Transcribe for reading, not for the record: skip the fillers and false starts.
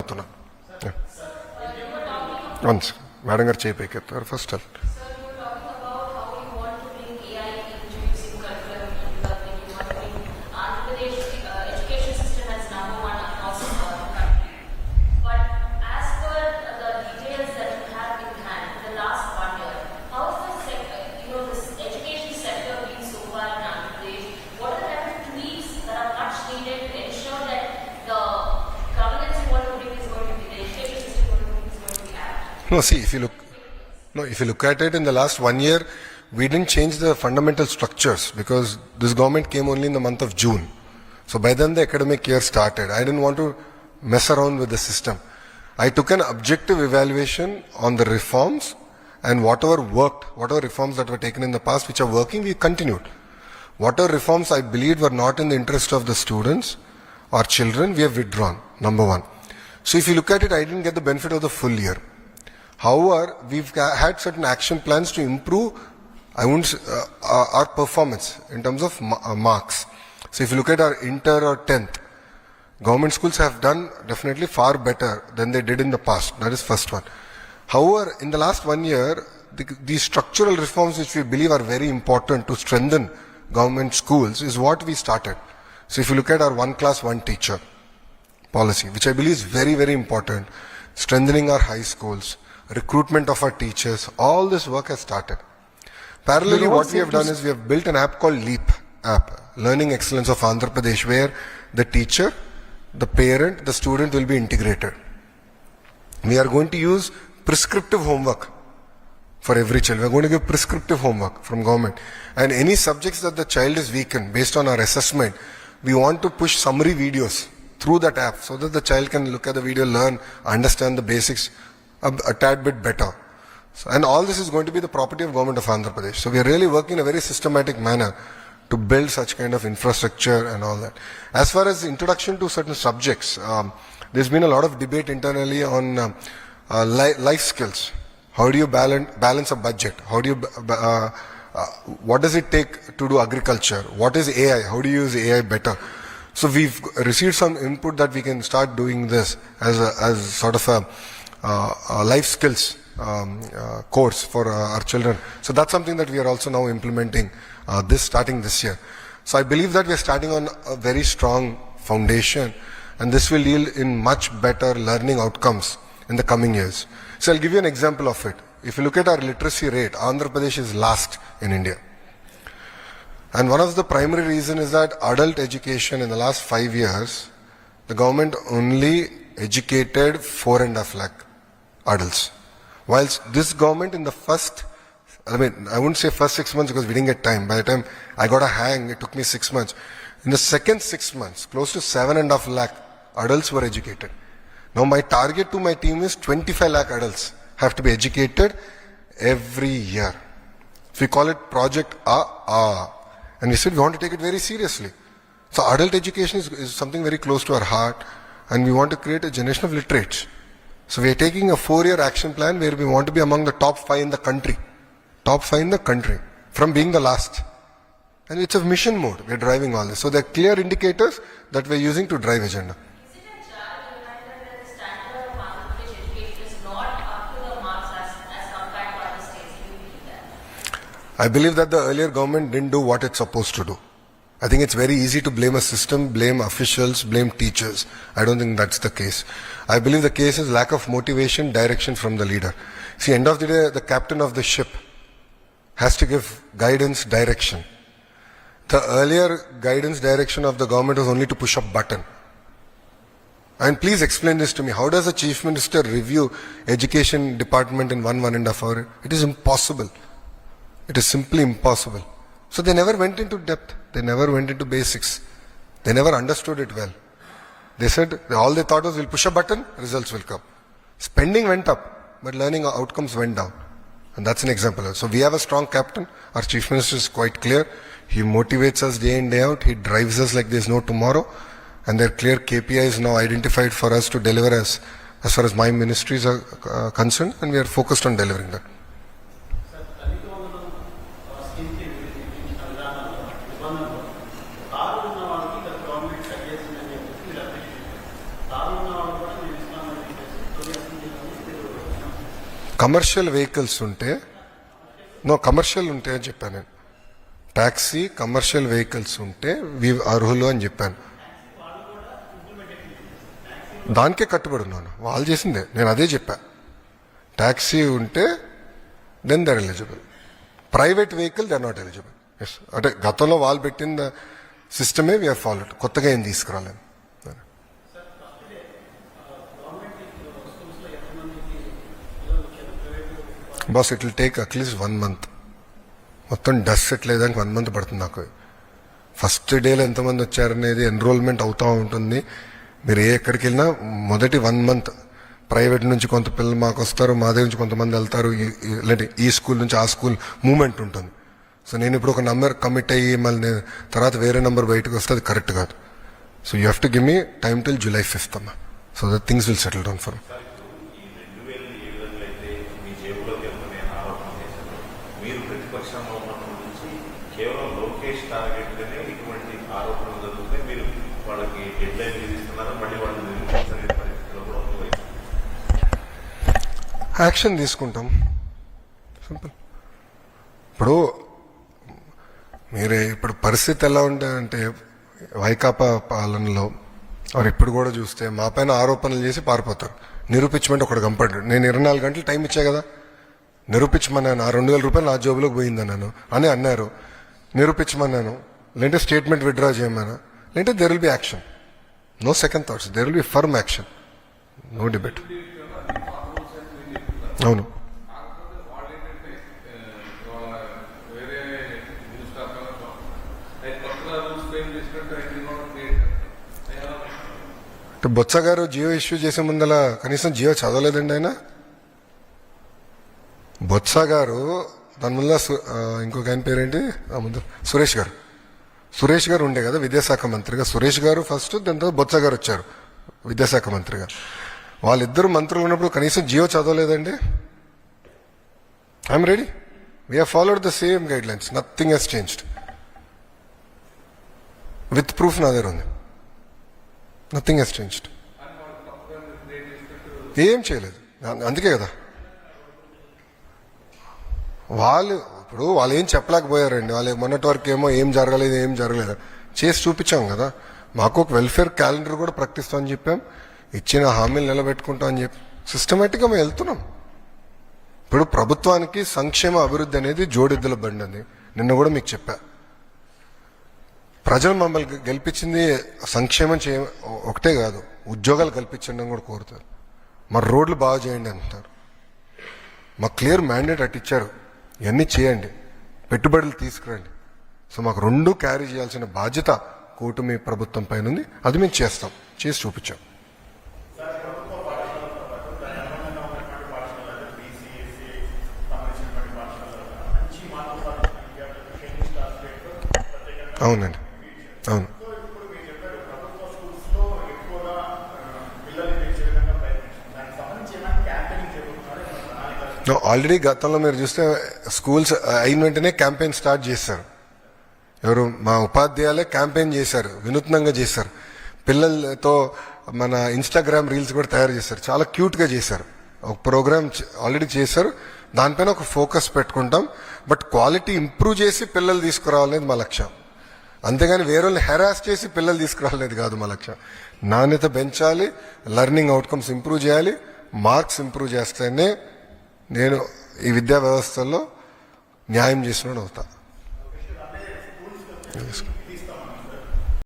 అడుగుతున్నా. Once madam గారు చేయిపోయి first No, see, if you look at it in the last 1 year, we didn't change the fundamental structures because this government came only in the month of June. So by then the academic year started. I didn't want to mess around with the system. I took an objective evaluation on the reforms, and whatever worked, whatever reforms that were taken in the past which are working, we continued. Whatever reforms I believed were not in the interest of the students or children, we have withdrawn, number one. So if you look at it, I didn't get the benefit of the full year. However, we've had certain action plans to improve our performance in terms of marks. So if you look at our inter or 10th, government schools have done definitely far better than they did in the past. That is first one. However, in the last 1 year, these structural reforms which we believe are very important to strengthen government schools is what we started. So if you look at our one class, one teacher policy, which I believe is very, very important, strengthening our high schools, recruitment of our teachers, all this work has started. Parallelly, what we have done is we have built an app called LEAP app, Learning Excellence of Andhra Pradesh, where the teacher, the parent, the student will be integrated. We are going to use prescriptive homework for every child. We are going to give prescriptive homework from government. And any subjects that the child is weak in, based on our assessment, we want to push summary videos through that app so that the child can look at the video, learn, understand the basics a tad bit better. So, and all this is going to be the property of government of Andhra Pradesh. So we are really working in a very systematic manner to build such kind of infrastructure and all that. As far as introduction to certain subjects, there's been a lot of debate internally on life skills. How do you balance a budget? How do you, what does it take to do agriculture? What is AI? How do you use AI better? So we've received some input that we can start doing this as sort of a life skills course for our children. So that's something that we are also now implementing starting this year. So I believe that we are starting on a very strong foundation, and this will yield in much better learning outcomes in the coming years. So I'll give you an example of it. If you look at our literacy rate, Andhra Pradesh is last in India. And one of the primary reasons is that adult education in the last 5 years, the government only educated 4.5 lakh adults. Whilst this government in the first, I wouldn't say first 6 months because we didn't get time. By the time I got a hang, it took me 6 months. In the second 6 months, close to 7.5 lakh adults were educated. Now my target to my team is 25 lakh adults have to be educated every year. So we call it Project and we said we want to take it very seriously. So adult education is something very close to our heart, and we want to create a generation of literates. So we are taking a 4-year action plan where we want to be among the top 5 in the country. Top 5 in the country, from being the last. And it's a mission mode, we are driving all this. So there are clear indicators that we are using to drive agenda. Is it a jarring reminder that the standard of Andhra Pradesh education is not up to the marks as compared to other states? Do you believe that? I believe that the earlier government didn't do what it's supposed to do. I think it's very easy to blame a system, blame officials, blame teachers. I don't think that's the case. I believe the case is lack of motivation, direction from the leader. See, end of the day, the captain of the ship has to give guidance, direction. The earlier guidance, direction of the government was only to push a button. And please explain this to me. How does a chief minister review education department in 1.5 hours? It is impossible. It is simply impossible. So they never went into depth. They never went into basics. They never understood it well. They said, all they thought was, we'll push a button, results will come. Spending went up, but learning outcomes went down. And that's an example. So we have a strong captain. Our chief minister is quite clear. He motivates us day in, day out. He drives us like there's no tomorrow. And there are clear KPIs now identified for us to deliver as far as my ministries are concerned. And we are focused on delivering that. Commercial vehicles ఉంటే commercial ఉంటే అని చెప్పాను నేను. Taxi commercial vehicles ఉంటే అర్హులు అని చెప్పాను. దానికే కట్టుబడి ఉన్నాను. వాళ్ళు చేసిందే, నేను అదే చెప్పా. ట్యాక్సీ ఉంటే then they're eligible. Private vehicle they are not eligible. Yes, అంటే గతంలో వాళ్ళు పెట్టిన సిస్టమే వీఆర్ ఫాలోడ్, కొత్తగా ఏం తీసుకురాలేదు. Boss it will take at least 1 month. మొత్తం డస్ట్ సెటిల్ అయ్యేదానికి 1 month పడుతుంది నాకు. ఫస్ట్ డేలో ఎంతమంది వచ్చారనేది ఎన్రోల్మెంట్ అవుతూ ఉంటుంది. మీరు ఎక్కడికి వెళ్ళినా మొదటి 1 month ప్రైవేట్ నుంచి కొంత పిల్లలు మాకు వస్తారు, మా దగ్గర నుంచి కొంతమంది వెళ్తారు, లేదంటే ఈ స్కూల్ నుంచి ఆ స్కూల్ మూమెంట్ ఉంటుంది. సో నేను ఇప్పుడు ఒక నంబర్ కమిట్ అయ్యి మళ్ళీ తర్వాత వేరే నెంబర్ బయటకు వస్తే అది కరెక్ట్ కాదు. So you have to give me time till July 5th అమ్మా, so that things will settle down for. మీరు ప్రతిపక్షంలో ఉన్నప్పటి నుంచి కేవలం లోకేష్ టార్గెట్గానే ఇటువంటి ఆరోపణలు జరుగుతాయి. మీరు వాళ్ళకి డెడ్ లైన్ విధిస్తున్నారు, మళ్ళీ వాళ్ళు నిర్మించే పరిస్థితిలో కూడా ఉంది. యాక్షన్ తీసుకుంటాం, సింపుల్. ఇప్పుడు మీరే ఇప్పుడు పరిస్థితి ఎలా ఉంటుందంటే వైకాపా పాలనలో వారు ఇప్పుడు కూడా చూస్తే మా పైన ఆరోపణలు చేసి పారిపోతారు. నిరూపించమంటే ఒకటి కంపడ్డాడు. నేను 24 గంటలు టైం ఇచ్చా కదా, నిరూపించమన్నాను. ఆ 2,000 రూపాయలు నా జోబులోకి పోయిందన్నాను అని అన్నారు. నిరూపించమన్నాను, లేదంటే స్టేట్మెంట్ విత్డ్రా చేయమన్నా, లేదంటే there will be action. No second thoughts, there will be firm action, no debate. అవును, బొత్స గారు జియో ఇష్యూ చేసే ముందల కనీసం జియో చదవలేదండి ఆయన. బొత్స గారు దాని ముందు ఇంకొక ఆయన పేరేంటి ముందు సురేష్ గారు ఉండే కదా విద్యాశాఖ మంత్రిగా. సురేష్ గారు ఫస్ట్, దాని తర్వాత బొత్స గారు వచ్చారు విద్యాశాఖ మంత్రిగా. వాళ్ళిద్దరు మంత్రులు ఉన్నప్పుడు కనీసం జియో చదవలేదండి. I'm ready, we have followed the same guidelines, nothing has changed. With proof నా దగ్గర ఉంది, నథింగ్ హెస్ చేంజ్డ్. ఏం చేయలేదు, అందుకే కదా వాళ్ళు ఏం చెప్పలేకపోయారండి. వాళ్ళు మొన్నటి వరకు ఏం జరగలేదు చేసి చూపించాం కదా. మాకు ఒక వెల్ఫేర్ క్యాలెండర్ కూడా ప్రకటిస్తామని చెప్పాం, ఇచ్చిన హామీలు నిలబెట్టుకుంటాం అని చెప్పి సిస్టమేటిక్గా మేము వెళ్తున్నాం. ఇప్పుడు ప్రభుత్వానికి సంక్షేమ అభివృద్ధి అనేది జోడెద్దుల బండి అని నిన్న కూడా మీకు చెప్పా. ప్రజలు మమ్మల్ని గెలిపించింది సంక్షేమం ఒకటే కాదు, ఉద్యోగాలు కల్పించండి కూడా కోరుతారు. మరి రోడ్లు బాగా చేయండి అంటారు. మాకు క్లియర్ మ్యాండేట్ అటు ఇచ్చారు, ఇవన్నీ చేయండి, పెట్టుబడులు తీసుకురండి. సో మాకు 2 క్యారీ చేయాల్సిన బాధ్యత కూటమి ప్రభుత్వం పైన ఉంది. అది మేము చేస్తాం, చేసి చూపించాం. అవునండి, అవును. ఆల్రెడీ గతంలో మీరు చూస్తే స్కూల్స్ అయిన వెంటనే క్యాంపెయిన్ స్టార్ట్ చేశారు. ఎవరు మా ఉపాధ్యాయులే క్యాంపెయిన్ చేశారు, వినూత్నంగా చేశారు. పిల్లలతో మన ఇన్స్టాగ్రామ్ రీల్స్ కూడా తయారు చేశారు, చాలా క్యూట్గా చేశారు. ఒక ప్రోగ్రామ్ ఆల్రెడీ చేశారు, దానిపైన ఒక ఫోకస్ పెట్టుకుంటాం. బట్ క్వాలిటీ ఇంప్రూవ్ చేసి పిల్లలు తీసుకురావాలనేది మా లక్ష్యం, అంతేగాని వేరే వాళ్ళని హెరాస్ చేసి పిల్లలు తీసుకురావాలనేది కాదు మా లక్ష్యం. నాణ్యత పెంచాలి, లెర్నింగ్ అవుట్కమ్స్ ఇంప్రూవ్ చేయాలి, మార్క్స్ ఇంప్రూవ్ చేస్తేనే నేను ఈ విద్యా వ్యవస్థలో న్యాయం చేసినోడు అవుతా.